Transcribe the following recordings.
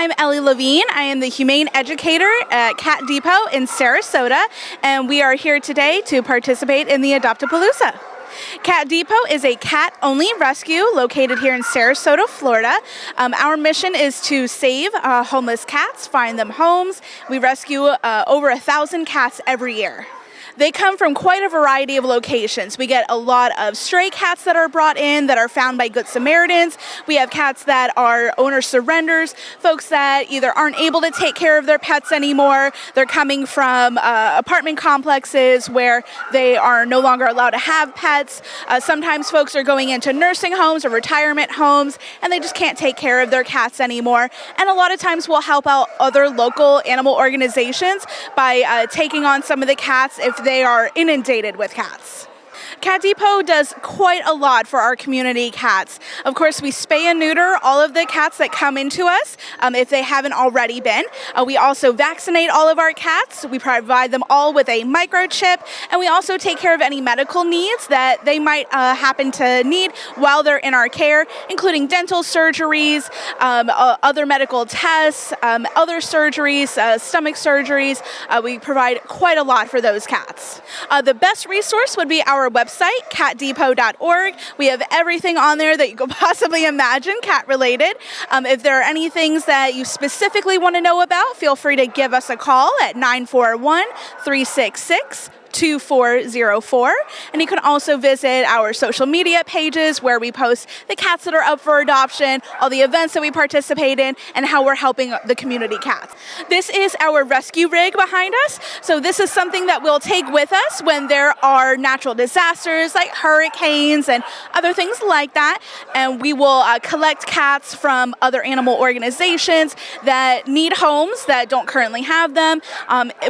I'm Ellie Levine. I am the Humane Educator at Cat Depot in Sarasota, and we are here today to participate in the Adopt-A-Palooza. Cat Depot is a cat-only rescue located here in Sarasota, Florida. Our mission is to save homeless cats, find them homes. We rescue over 1,000 cats every year. They come from quite a variety of locations. We get a lot of stray cats that are brought in that are found by Good Samaritans. We have cats that are owner surrenders, folks that either aren't able to take care of their pets anymore. They're coming from apartment complexes where they are no longer allowed to have pets. Sometimes folks are going into nursing homes or retirement homes and they just can't take care of their cats anymore. And a lot of times we'll help out other local animal organizations by taking on some of the cats if they are inundated with cats. Cat Depot does quite a lot for our community cats. Of course, we spay and neuter all of the cats that come into us if they haven't already been. We also vaccinate all of our cats. We provide them all with a microchip, and we also take care of any medical needs that they might happen to need while they're in our care, including dental surgeries, other medical tests, other surgeries, stomach surgeries. We provide quite a lot for those cats. The best resource would be our website, catdepot.org. We have everything on there that you could possibly imagine cat related. If there are any things that you specifically want to know about, feel free to give us a call at 941-366-2404. And you can also visit our social media pages where we post the cats that are up for adoption, all the events that we participate in, and how we're helping the community cats. This is our rescue rig behind us. So this is something that we'll take with us when there are natural disasters like hurricanes and other things like that. And we will collect cats from other animal organizations that need homes that don't currently have them.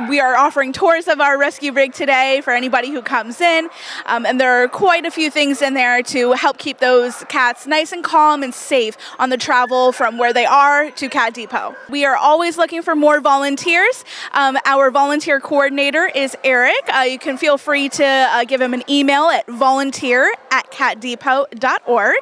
We are offering tours of our rescue rig today for anybody who comes in, and there are quite a few things in there to help keep those cats nice and calm and safe on the travel from where they are to Cat Depot. We are always looking for more volunteers. Our volunteer coordinator is Eric. You can feel free to give him an email at volunteer@catdepot.org.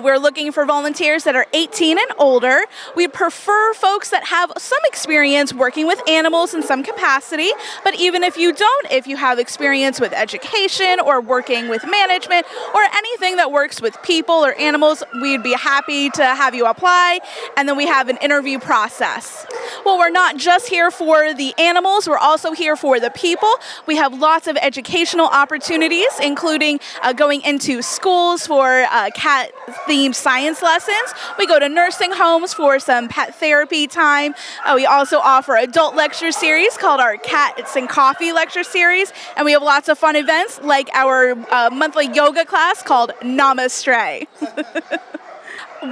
We're looking for volunteers that are 18 and older. We prefer folks that have some experience working with animals in some capacity, but even if you don't, if you have experience with education or working with management or anything that works with people or animals, we'd be happy to have you apply. And then we have an interview process. Well, we're not just here for the animals, we're also here for the people. We have lots of educational opportunities, including going into schools for cat-themed science lessons. We go to nursing homes for some pet therapy time. We also offer adult lecture series called our Cats and Coffee lecture series. And we have lots of fun events like our monthly yoga class called Namaste.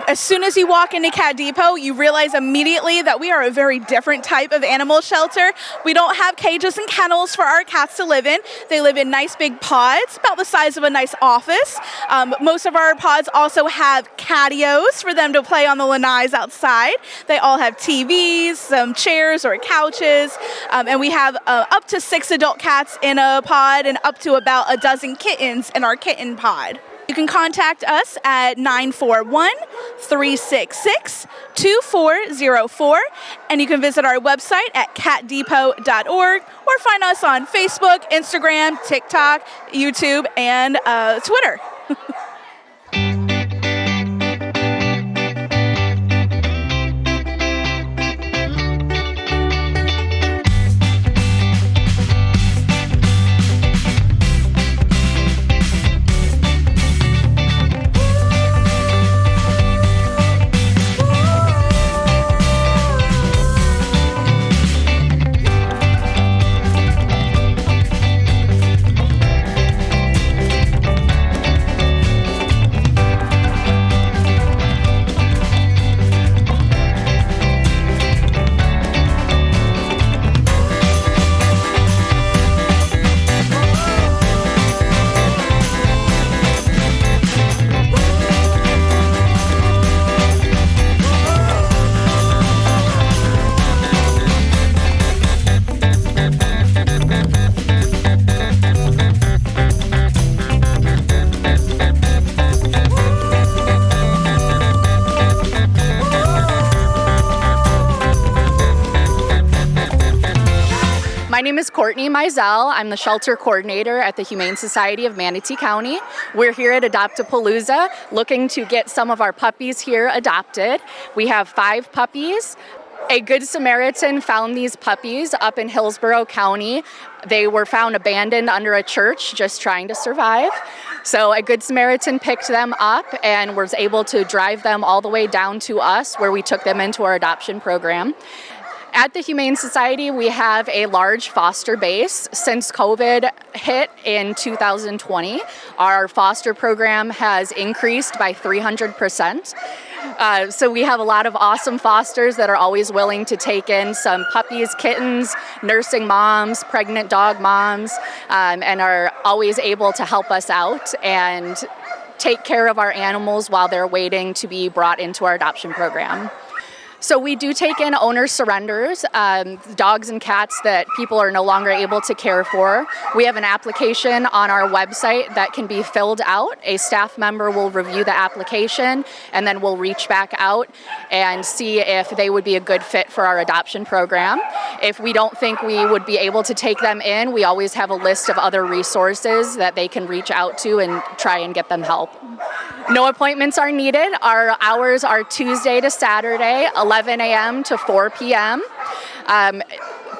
As soon as you walk into Cat Depot, you realize immediately that we are a very different type of animal shelter. We don't have cages and kennels for our cats to live in. They live in nice big pods, about the size of a nice office. Most of our pods also have catios for them to play on the lanais outside. They all have TVs, some chairs or couches, and we have up to 6 adult cats in a pod and up to about a dozen kittens in our kitten pod. You can contact us at 941-366-2404, and you can visit our website at catdepot.org or find us on Facebook, Instagram, TikTok, YouTube, and Twitter. My name is Courtney Mizell. I'm the shelter coordinator at the Humane Society of Manatee County. We're here at Palooza looking to get some of our puppies here adopted. We have 5 puppies. A Good Samaritan found these puppies up in Hillsborough County. They were found abandoned under a church, just trying to survive. So a Good Samaritan picked them up and was able to drive them all the way down to us, where we took them into our adoption program. At the Humane Society, we have a large foster base. Since COVID hit in 2020, our foster program has increased by 300%. So we have a lot of awesome fosters that are always willing to take in some puppies, kittens, nursing moms, pregnant dog moms, and are always able to help us out and take care of our animals while they're waiting to be brought into our adoption program. So we do take in owner surrenders, dogs and cats that people are no longer able to care for. We have an application on our website that can be filled out. A staff member will review the application, and then we'll reach back out and see if they would be a good fit for our adoption program. If we don't think we would be able to take them in, we always have a list of other resources that they can reach out to and try and get them help. No appointments are needed. Our hours are Tuesday to Saturday, 11 a.m. to 4 p.m.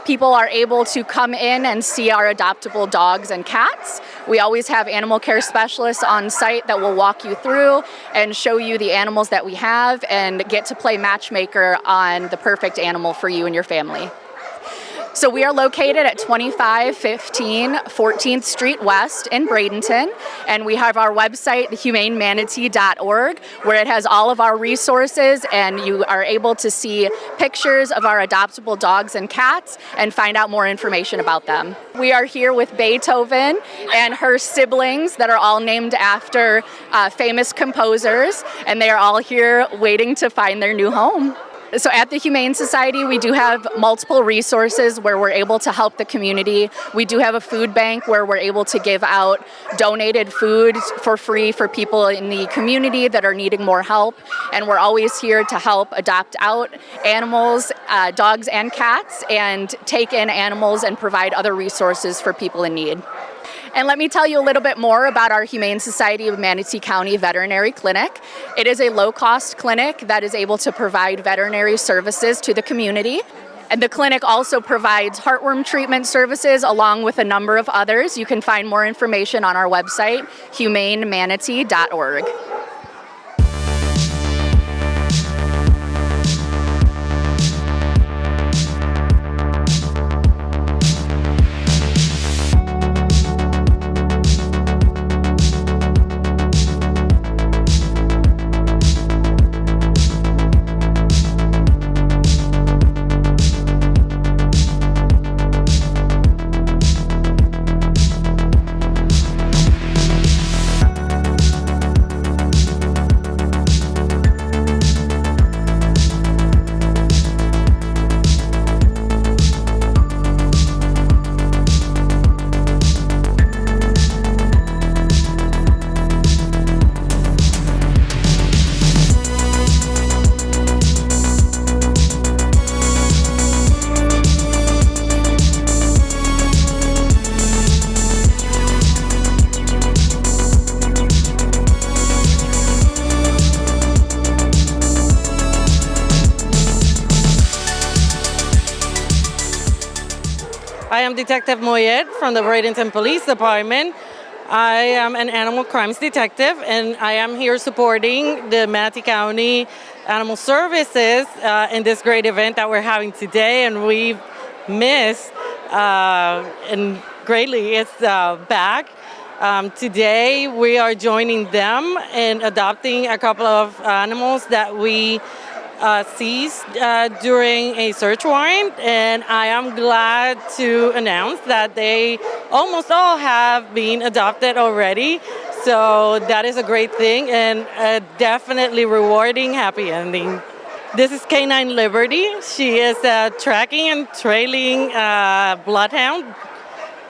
People are able to come in and see our adoptable dogs and cats. We always have animal care specialists on site that will walk you through and show you the animals that we have and get to play matchmaker on the perfect animal for you and your family. So we are located at 2515 14th Street West in Bradenton, and we have our website, thehumanemanatee.org, where it has all of our resources, and you are able to see pictures of our adoptable dogs and cats and find out more information about them. We are here with Beethoven and her siblings that are all named after famous composers, and they are all here waiting to find their new home. So at the Humane Society, we do have multiple resources where we're able to help the community. We do have a food bank where we're able to give out donated food for free for people in the community that are needing more help. And we're always here to help adopt out animals, dogs and cats, and take in animals and provide other resources for people in need. And let me tell you a little bit more about our Humane Society of Manatee County Veterinary Clinic. It is a low-cost clinic that is able to provide veterinary services to the community. And the clinic also provides heartworm treatment services along with a number of others. You can find more information on our website, humanemanatee.org. I am Detective Moyet from the Bradenton Police Department. I am an animal crimes detective, and I am here supporting the Manatee County Animal Services in this great event that we're having today, and we've missed and greatly it's back. Today we are joining them in adopting a couple of animals that we seized during a search warrant, and I am glad to announce that they almost all have been adopted already. So that is a great thing and a definitely rewarding happy ending. This is Canine Liberty. She is a tracking and trailing bloodhound,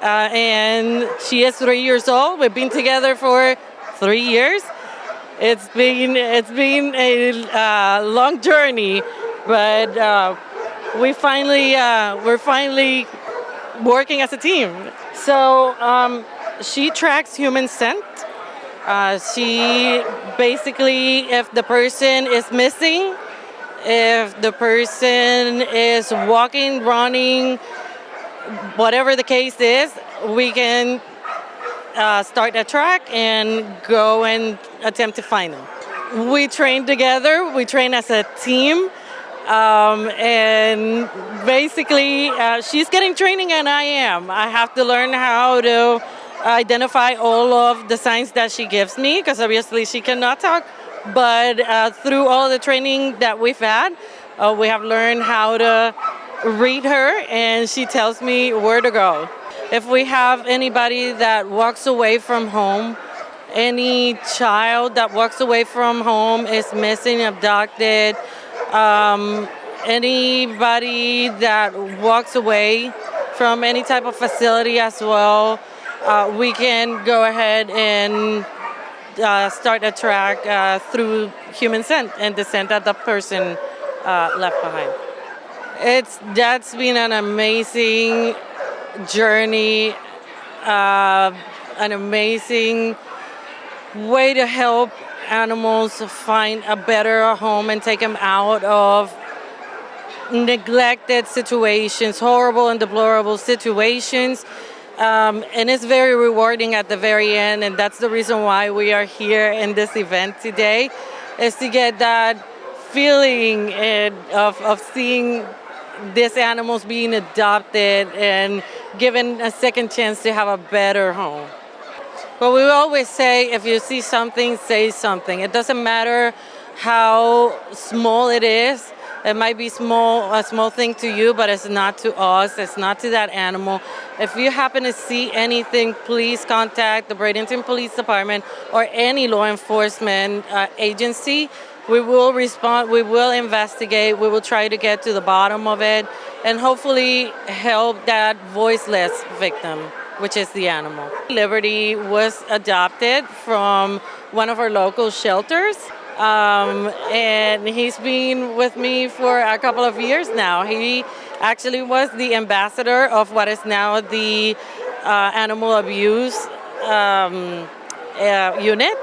and she is 3 years old. We've been together for 3 years. It's been a long journey, but we're finally working as a team. So she tracks human scent. She basically, if the person is missing, if the person is walking, running, whatever the case is, we can start a track and go and attempt to find them. We train together, we train as a team, and basically she's getting training and I am. I have to learn how to identify all of the signs that she gives me, because obviously she cannot talk, but through all the training that we've had, we have learned how to read her, and she tells me where to go. If we have anybody that walks away from home, any child that walks away from home is missing, abducted, anybody that walks away from any type of facility as well, we can go ahead and start a track through human scent and the scent that the person left behind. That's been an amazing journey, an amazing way to help animals find a better home and take them out of neglected situations, horrible and deplorable situations. And it's very rewarding at the very end, and that's the reason why we are here in this event today, is to get that feeling of seeing these animals being adopted and given a second chance to have a better home. But we always say, if you see something, say something. It doesn't matter how small it is. It might be a small thing to you, but it's not to us. It's not to that animal. If you happen to see anything, please contact the Bradenton Police Department or any law enforcement agency. We will respond, we will investigate, we will try to get to the bottom of it, and hopefully help that voiceless victim, which is the animal. Liberty was adopted from one of our local shelters, and he's been with me for a couple of years now. He actually was the ambassador of what is now the animal abuse unit.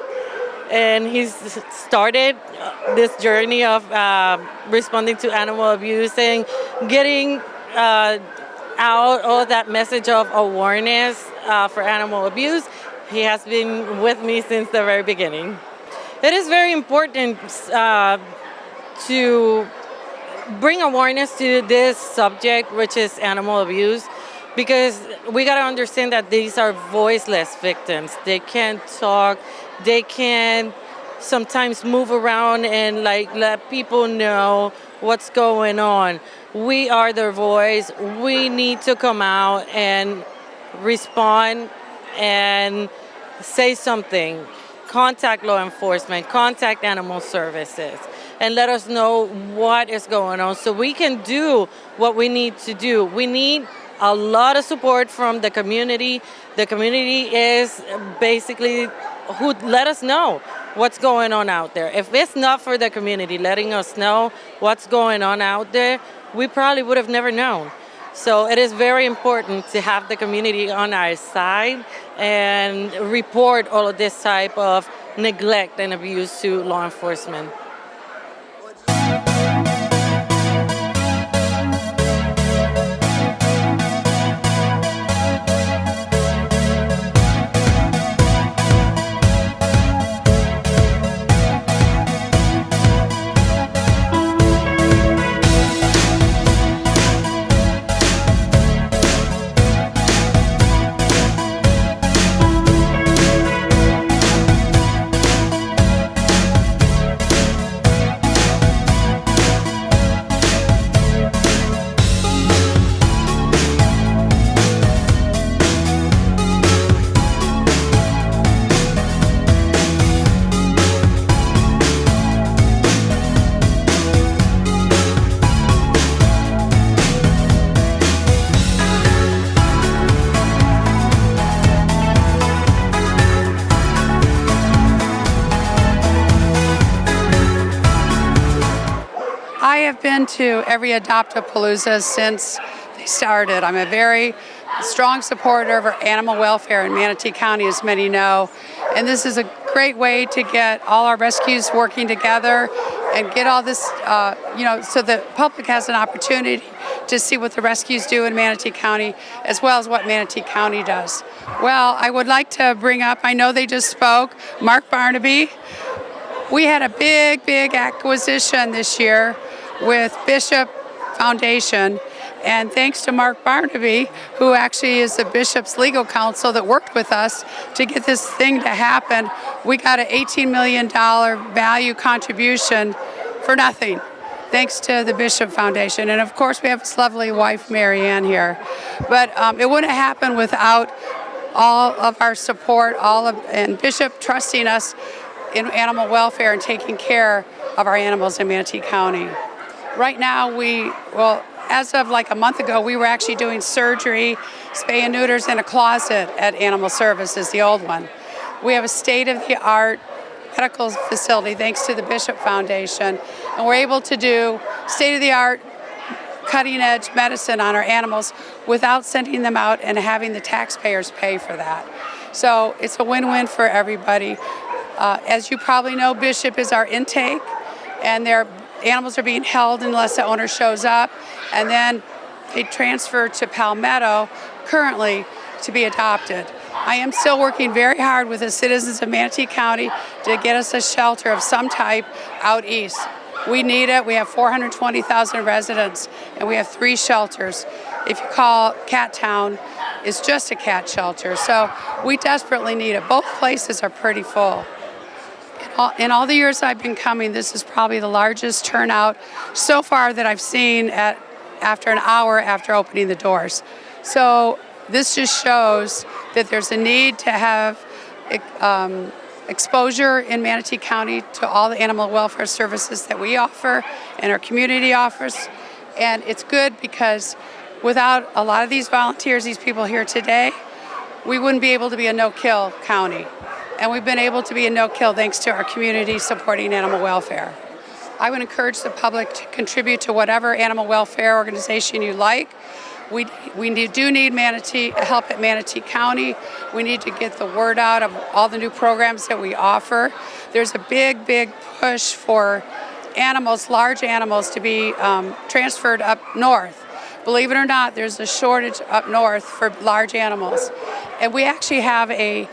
And he's started this journey of responding to animal abuse and getting out all that message of awareness for animal abuse. He has been with me since the very beginning. It is very important to bring awareness to this subject, which is animal abuse, because we got to understand that these are voiceless victims. They can't talk. They can sometimes move around and let people know what's going on. We are their voice. We need to come out and respond and say something. Contact law enforcement, contact animal services, and let us know what is going on so we can do what we need to do. We need a lot of support from the community. The community is basically who let us know what's going on out there. If it's not for the community letting us know what's going on out there, we probably would have never known. So it is very important to have the community on our side and report all of this type of neglect and abuse to law enforcement. I have been to every Adopt-A-Palooza since they started. I'm a very strong supporter of animal welfare in Manatee County, as many know. And this is a great way to get all our rescues working together and get all this, so the public has an opportunity to see what the rescues do in Manatee County, as well as what Manatee County does. Well, I would like to bring up, I know they just spoke, Mark Barnaby. We had a big acquisition this year with Bishop Foundation. And thanks to Mark Barnaby, who actually is the Bishop's legal counsel that worked with us to get this thing to happen, we got an $18 million value contribution for nothing, thanks to the Bishop Foundation. And of course, we have his lovely wife, Mary Ann, here. But it wouldn't happen without all of our support, and Bishop trusting us in animal welfare and taking care of our animals in Manatee County. Right now, as of like a month ago, we were actually doing surgery, spay and neuters in a closet at Animal Services, the old one. We have a state-of-the-art medical facility thanks to the Bishop Foundation, and we're able to do state-of-the-art cutting-edge medicine on our animals without sending them out and having the taxpayers pay for that. So it's a win-win for everybody. As you probably know, Bishop is our intake, and their animals are being held unless the owner shows up, and then they transfer to Palmetto currently to be adopted. I am still working very hard with the citizens of Manatee County to get us a shelter of some type out east. We need it. We have 420,000 residents, and we have 3 shelters. If you call Cat Town, it's just a cat shelter. So we desperately need it. Both places are pretty full. In all the years I've been coming, this is probably the largest turnout so far that I've seen after an hour after opening the doors. So this just shows that there's a need to have exposure in Manatee County to all the animal welfare services that we offer and our community offers. And it's good because without a lot of these volunteers, these people here today, we wouldn't be able to be a no-kill county. And we've been able to be a no-kill thanks to our community supporting animal welfare. I would encourage the public to contribute to whatever animal welfare organization you like. We do need help at Manatee County. We need to get the word out of all the new programs that we offer. There's a big push for animals, large animals, to be transferred up north. Believe it or not, there's a shortage up north for large animals. And we actually have a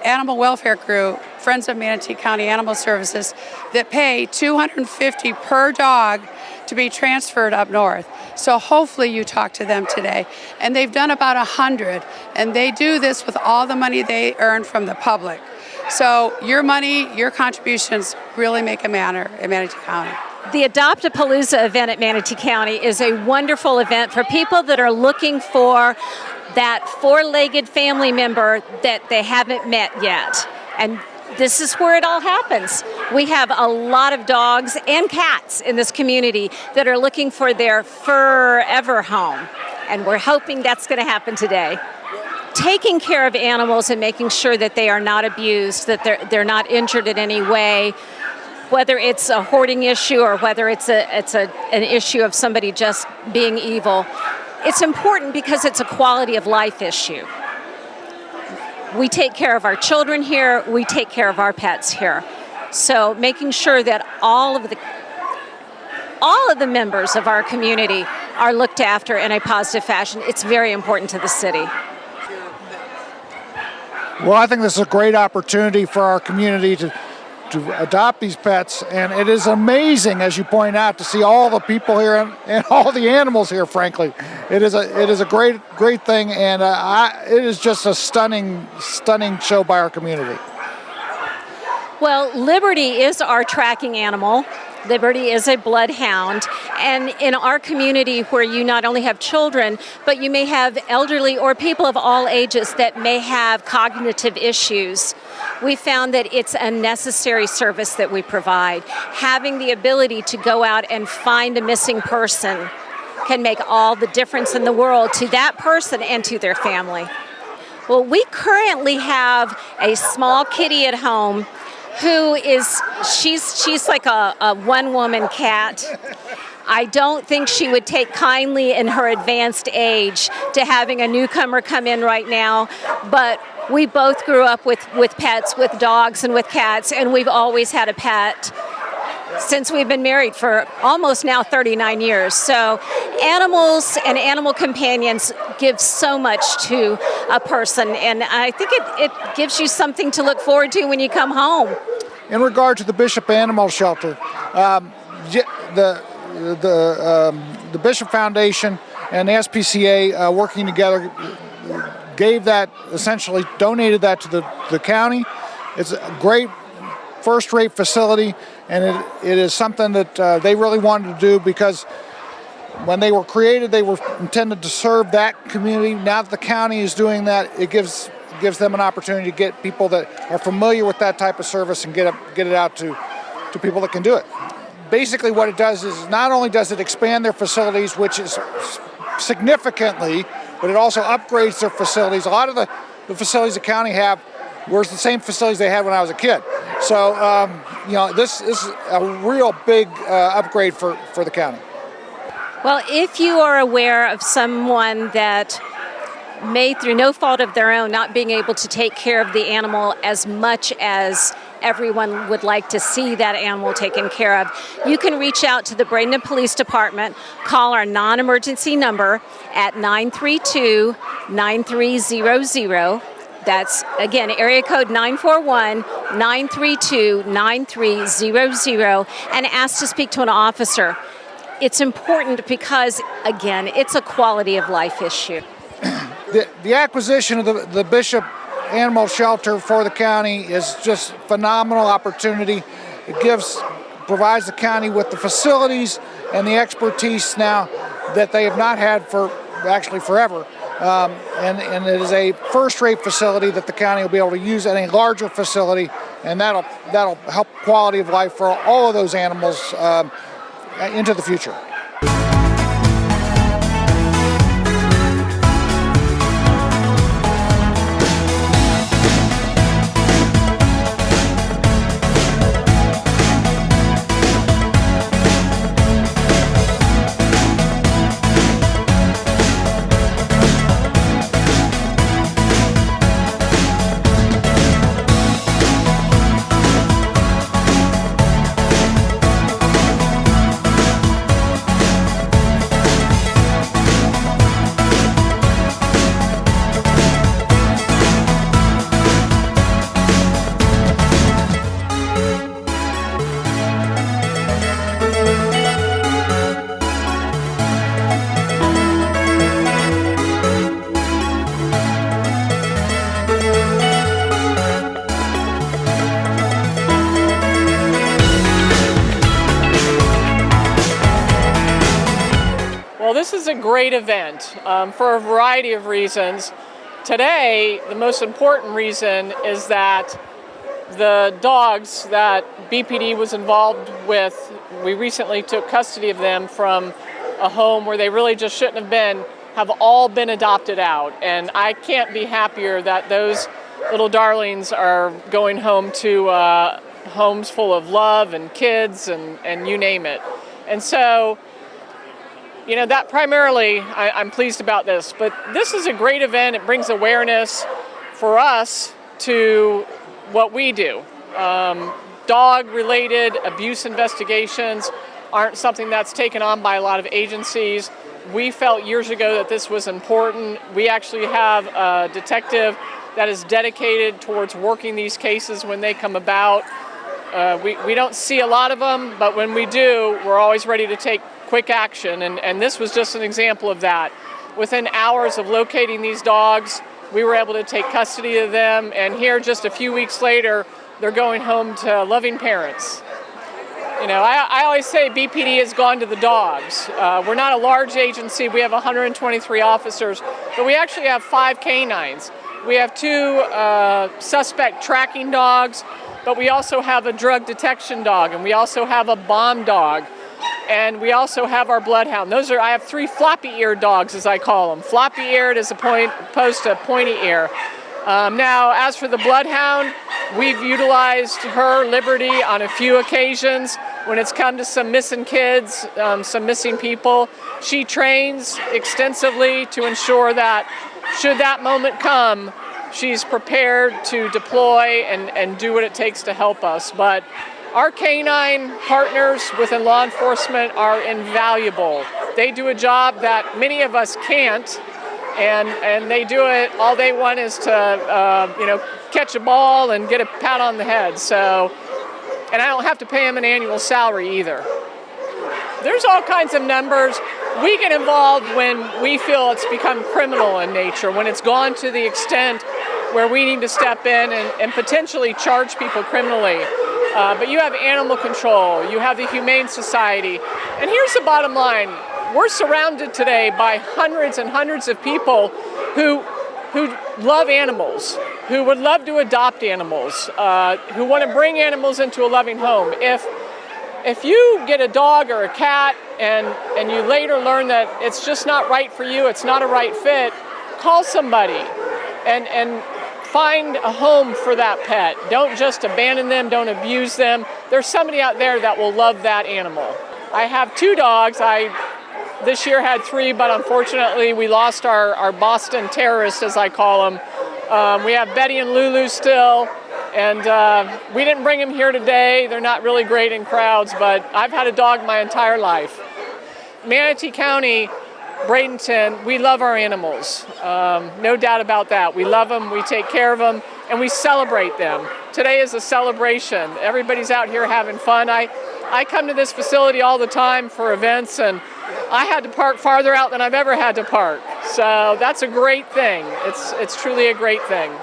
animal welfare group, Friends of Manatee County Animal Services, that pay $250 per dog to be transferred up north. So hopefully you talk to them today. And they've done about 100, and they do this with all the money they earn from the public. So your money, your contributions really make a matter in Manatee County. The Adopt-A-Palooza event at Manatee County is a wonderful event for people that are looking for that 4-legged family member that they haven't met yet. And this is where it all happens. We have a lot of dogs and cats in this community that are looking for their forever home. And we're hoping that's going to happen today. Taking care of animals and making sure that they are not abused, that they're not injured in any way, whether it's a hoarding issue or whether it's an issue of somebody just being evil. It's important because it's a quality of life issue. We take care of our children here, we take care of our pets here. So making sure that all of the members of our community are looked after in a positive fashion, it's very important to the city. Well, I think this is a great opportunity for our community to adopt these pets, and it is amazing, as you point out, to see all the people here and all the animals here. Frankly, it is a great thing, and it is just a stunning show by our community. Well, Liberty is our tracking animal. Liberty is a bloodhound, and in our community where you not only have children, but you may have elderly or people of all ages that may have cognitive issues, we found that it's a necessary service that we provide. Having the ability to go out and find a missing person can make all the difference in the world to that person and to their family. Well, we currently have a small kitty at home who is, she's like a one-woman cat. I don't think she would take kindly in her advanced age to having a newcomer come in right now, but we both grew up with pets, with dogs and with cats, and we've always had a pet since we've been married for almost now 39 years. So animals and animal companions give so much to a person, and I think it gives you something to look forward to when you come home. In regard to the Bishop Animal Shelter, the Bishop Foundation and the SPCA working together gave that, essentially donated that to the county. It's a great first-rate facility, and it is something that they really wanted to do, because when they were created, they were intended to serve that community. Now that the county is doing that, it gives them an opportunity to get people that are familiar with that type of service and get it out to people that can do it. Basically what it does is not only does it expand their facilities, which is significantly, but it also upgrades their facilities. A lot of the facilities the county have were the same facilities they had when I was a kid. So, this is a real big upgrade for the county. Well, if you are aware of someone that may, through no fault of their own, not being able to take care of the animal as much as everyone would like to see that animal taken care of, you can reach out to the Bradenton Police Department, call our non-emergency number at 932-9300. That's, again, area code 941-932-9300, and ask to speak to an officer. It's important because, again, it's a quality of life issue. The acquisition of the Bishop Animal Shelter for the county is just phenomenal opportunity. It provides the county with the facilities and the expertise now that they have not had for actually forever. And it is a first-rate facility that the county will be able to use in a larger facility, and that'll help quality of life for all of those animals into the future. Well, this is a great event for a variety of reasons. Today, the most important reason is that the dogs that BPD was involved with, we recently took custody of them from a home where they really just shouldn't have been, have all been adopted out. And I can't be happier that those little darlings are going home to homes full of love and kids and you name it. And so, that primarily, I'm pleased about this, but this is a great event. It brings awareness for us to what we do. Dog-related abuse investigations aren't something that's taken on by a lot of agencies. We felt years ago that this was important. We actually have a detective that is dedicated towards working these cases when they come about. We don't see a lot of them, but when we do, we're always ready to take quick action, and this was just an example of that. Within hours of locating these dogs, we were able to take custody of them, and here just a few weeks later, they're going home to loving parents. I always say BPD has gone to the dogs. We're not a large agency. We have 123 officers, but we actually have 5 canines. We have 2 suspect tracking dogs, but we also have a drug detection dog, and we also have a bomb dog. And we also have our bloodhound. I have 3 floppy-eared dogs, as I call them. Floppy-eared as opposed to pointy-ear. Now, as for the bloodhound, we've utilized her, Liberty, on a few occasions. when it's come to some missing kids, some missing people. She trains extensively to ensure that should that moment come, she's prepared to deploy and do what it takes to help us. But our canine partners within law enforcement are invaluable. They do a job that many of us can't, and they do it. All they want is to catch a ball and get a pat on the head. So, and I don't have to pay them an annual salary either. There's all kinds of numbers. We get involved when we feel it's become criminal in nature, when it's gone to the extent where we need to step in and potentially charge people criminally. But you have animal control, you have the Humane Society, and here's the bottom line. We're surrounded today by hundreds and hundreds of people who love animals, who would love to adopt animals, who want to bring animals into a loving home. If you get a dog or a cat and you later learn that it's just not right for you, it's not a right fit, call somebody and find a home for that pet. Don't just abandon them, don't abuse them. There's somebody out there that will love that animal. I have 2 dogs. I this year had 3, but unfortunately we lost our Boston terrorists, as I call them. We have Betty and Lulu still. And we didn't bring them here today. They're not really great in crowds, but I've had a dog my entire life. Manatee County, Bradenton, we love our animals. No doubt about that. We love them, we take care of them, and we celebrate them. Today is a celebration. Everybody's out here having fun. I come to this facility all the time for events, and I had to park farther out than I've ever had to park. So that's a great thing. It's truly a great thing.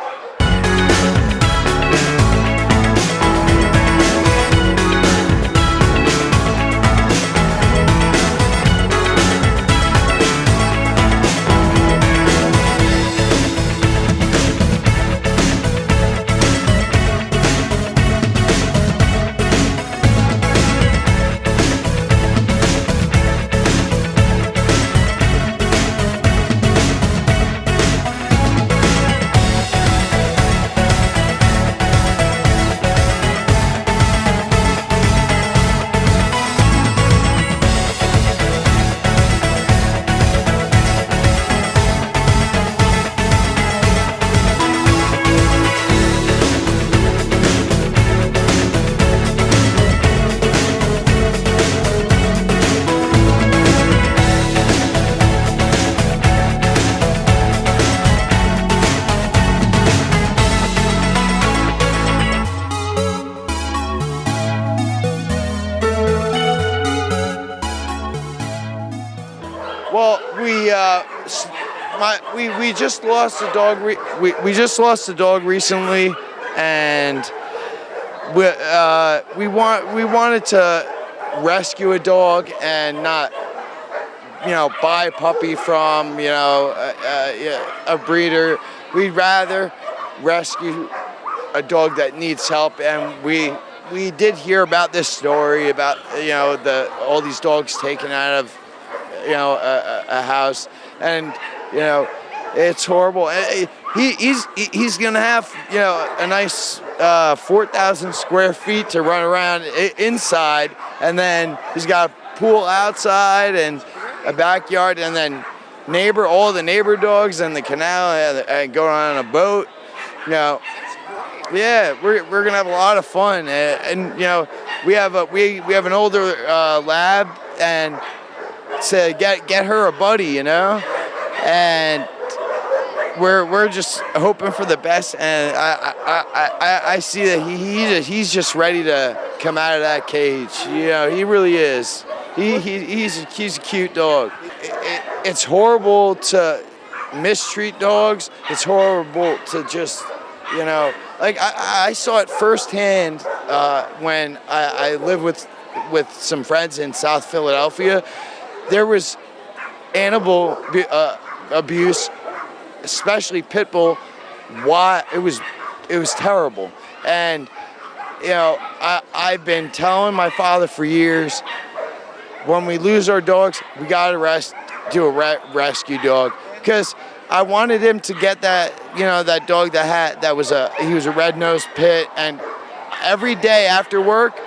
Well, we just lost a dog. We just lost a dog recently, and we wanted to rescue a dog and not, buy a puppy from a breeder. We'd rather rescue a dog that needs help, and we did hear about this story about all these dogs taken out of a house, and it's horrible. He's gonna have a nice 4,000 square feet to run around inside, and then he's got a pool outside and a backyard, and then all the neighbor dogs and the canal and going on a boat. Yeah, we're gonna have a lot of fun, and we have an older lab, and to get her a buddy, and we're just hoping for the best, and I see that he's just ready to come out of that cage. He really is. He's a cute dog. It's horrible to mistreat dogs. It's horrible to just I saw it firsthand when I lived with some friends in South Philadelphia. There was animal abuse, especially pit bull. It was terrible, and I've been telling my father for years, when we lose our dogs, we gotta do a rescue dog, because I wanted him to get that that dog he was a red-nosed pit, and every day after work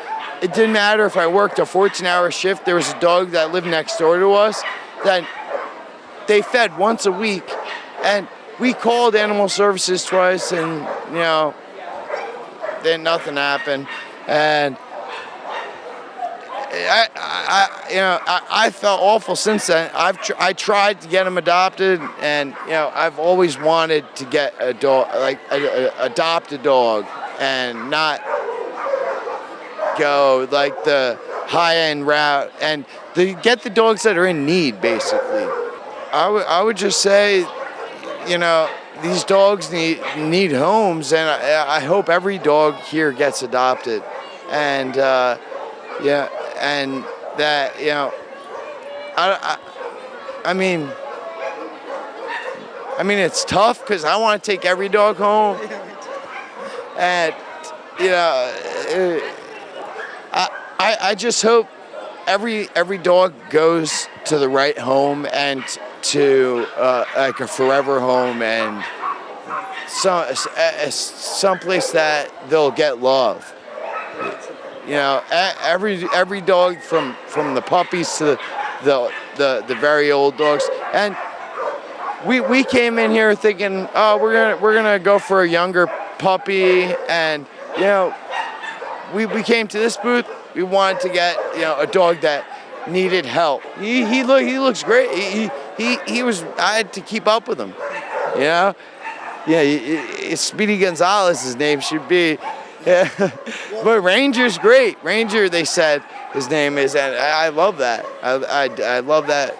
it didn't matter if I worked a 14-hour shift. There was a dog that lived next door to us that they fed once a week, and we called animal services twice, and then nothing happened. And I felt awful since then. I tried to get him adopted, and I've always wanted to get a dog, like adopt a dog, and not go like the high-end route, and get the dogs that are in need, basically. I would just say, these dogs need homes, and I hope every dog here gets adopted, and and that I mean it's tough because I want to take every dog home, and I just hope every dog goes to the right home and to like a forever home, and someplace that they'll get love. Every dog from the puppies to the very old dogs, and we came in here thinking, oh, we're gonna go for a younger puppy, and we came to this booth. We wanted to get a dog that needed help. He looks great. He was. I had to keep up with him. Speedy Gonzalez, his name should be. Yeah. But Ranger's great. Ranger, they said his name is, and I love that. I love that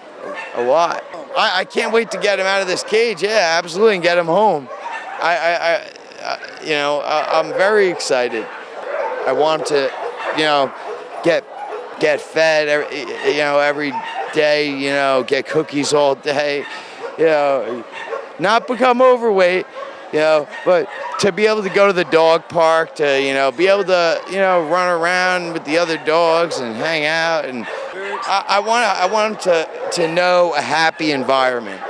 a lot. I can't wait to get him out of this cage. Yeah, absolutely, and get him home. I'm very excited. I want him to, get fed every day. Get cookies all day. Not become overweight. But to be able to go to the dog park, to be able to run around with the other dogs and hang out, and I want them to know a happy environment.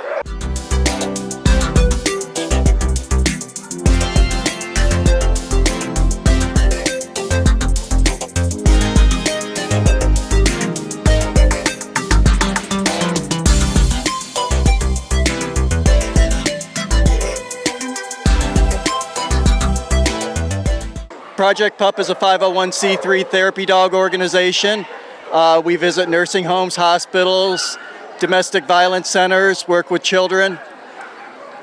Project PUP is a 501c3 therapy dog organization. We visit nursing homes, hospitals, domestic violence centers, work with children,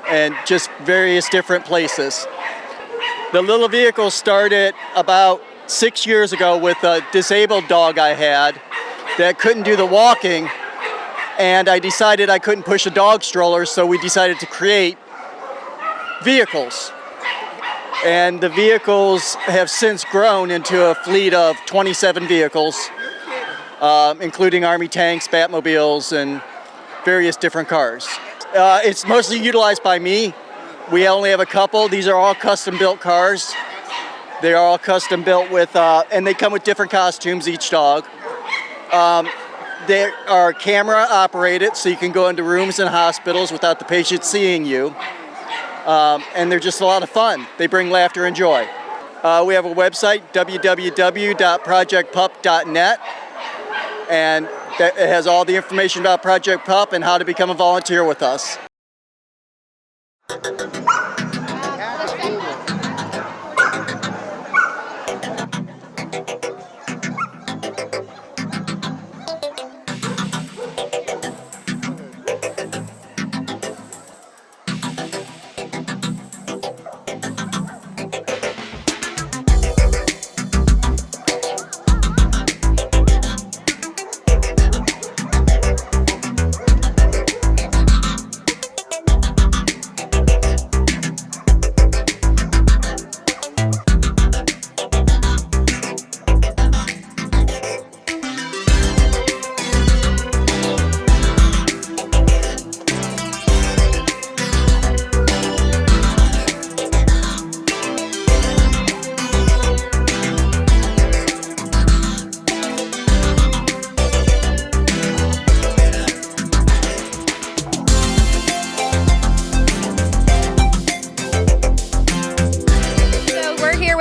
and just various different places. The little vehicle started about 6 years ago with a disabled dog I had that couldn't do the walking, and I decided I couldn't push a dog stroller, so we decided to create vehicles. And the vehicles have since grown into a fleet of 27 vehicles, including Army tanks, Batmobiles, and various different cars. It's mostly utilized by me. We only have a couple. These are all custom-built cars. They are all custom-built with, and they come with different costumes, each dog. They are camera-operated, so you can go into rooms and hospitals without the patient seeing you. And they're just a lot of fun. They bring laughter and joy. We have a website, www.projectpup.net, and it has all the information about Project PUP and how to become a volunteer with us.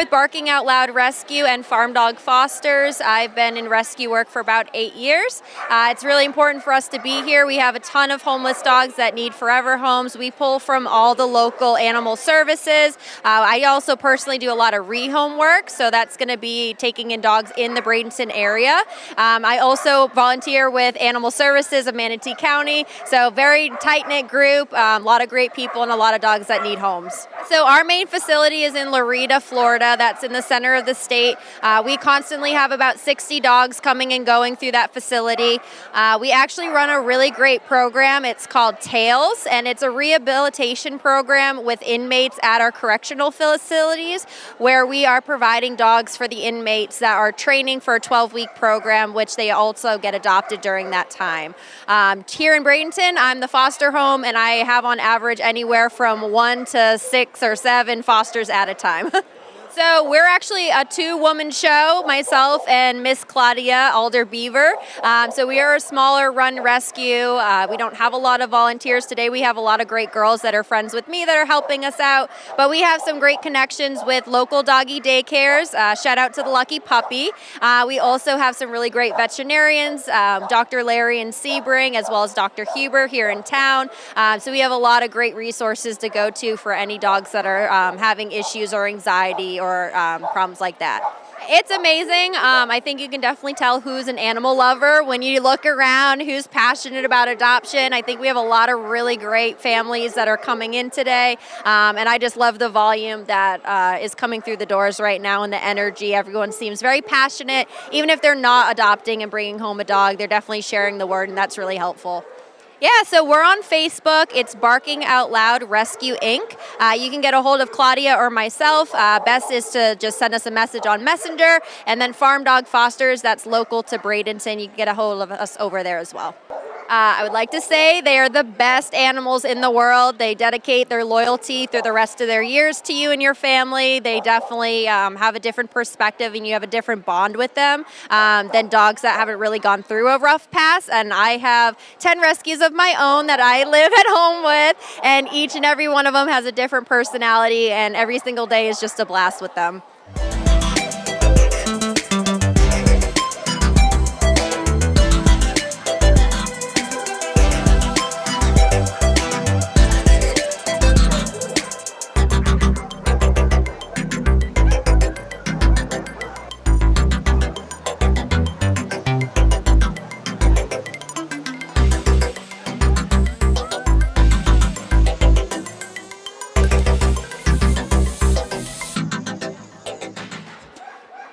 with Barking Out Loud Rescue and Farm Dog Fosters. I've been in rescue work for about 8 years. It's really important for us to be here. We have a ton of homeless dogs that need forever homes. We pull from all the local animal services. I also personally do a lot of rehome work, so that's going to be taking in dogs in the Bradenton area. I also volunteer with Animal Services of Manatee County, so very tight-knit group, a lot of great people and a lot of dogs that need homes. So our main facility is in Loretta, Florida. That's in the center of the state. We constantly have about 60 dogs coming and going through that facility. We actually run a really great program. It's called TAILS, and it's a rehabilitation program with inmates at our correctional facilities where we are providing dogs for the inmates that are training for a 12-week program, which they also get adopted during that time. Here in Bradenton, I'm the foster home, and I have on average anywhere from 1 to 6 or 7 fosters at a time. So we're actually a 2-woman show, myself and Miss Claudia Alder Beaver. So we are a smaller run rescue. We don't have a lot of volunteers today. We have a lot of great girls that are friends with me that are helping us out. But we have some great connections with local doggy daycares. Shout out to the Lucky Puppy. We also have some really great veterinarians, Dr. Larry and Sebring, as well as Dr. Huber here in town. So we have a lot of great resources to go to for any dogs that are having issues or anxiety or problems like that. It's amazing. I think you can definitely tell who's an animal lover when you look around, who's passionate about adoption. I think we have a lot of really great families that are coming in today, and I just love the volume that is coming through the doors right now and the energy. Everyone seems very passionate. Even if they're not adopting and bringing home a dog, they're definitely sharing the word, and that's really helpful. Yeah, so we're on Facebook. It's Barking Out Loud Rescue Inc. You can get a hold of Claudia or myself. Best is to just send us a message on Messenger. And then Farm Dog Fosters, that's local to Bradenton. You can get a hold of us over there as well. I would like to say they are the best animals in the world. They dedicate their loyalty through the rest of their years to you and your family. They definitely have a different perspective, and you have a different bond with them than dogs that haven't really gone through a rough pass. And I have 10 rescues of my own that I live at home with, and each and every one of them has a different personality, and every single day is just a blast with them.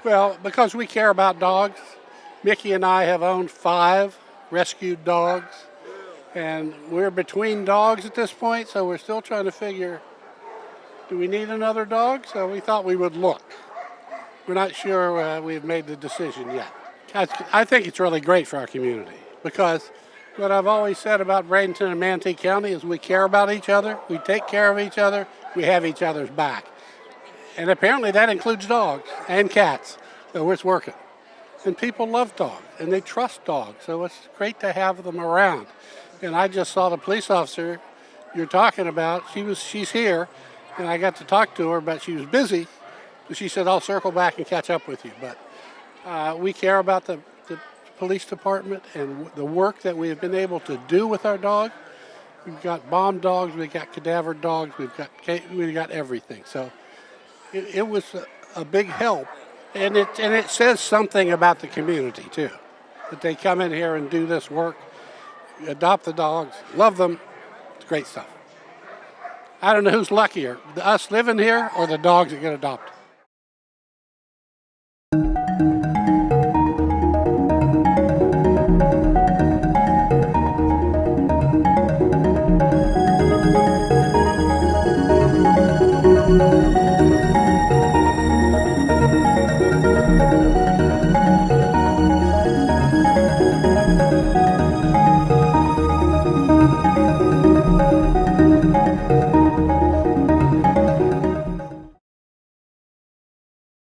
Well, because we care about dogs, Mickey and I have owned 5 rescued dogs, and we're between dogs at this point, so we're still trying to figure, do we need another dog? So we thought we would look. We're not sure we've made the decision yet. I think it's really great for our community, because what I've always said about Bradenton and Manatee County is we care about each other, we take care of each other, we have each other's back. And apparently that includes dogs and cats, so it's working. And people love dogs, and they trust dogs, so it's great to have them around. And I just saw the police officer you're talking about. She's here, and I got to talk to her, but she was busy. So she said, I'll circle back and catch up with you. But we care about the police department and the work that we have been able to do with our dog. We've got bomb dogs, we've got cadaver dogs, we've got everything. So it was a big help, and it says something about the community too, that they come in here and do this work, adopt the dogs, love them. It's great stuff. I don't know who's luckier, us living here or the dogs that get adopted.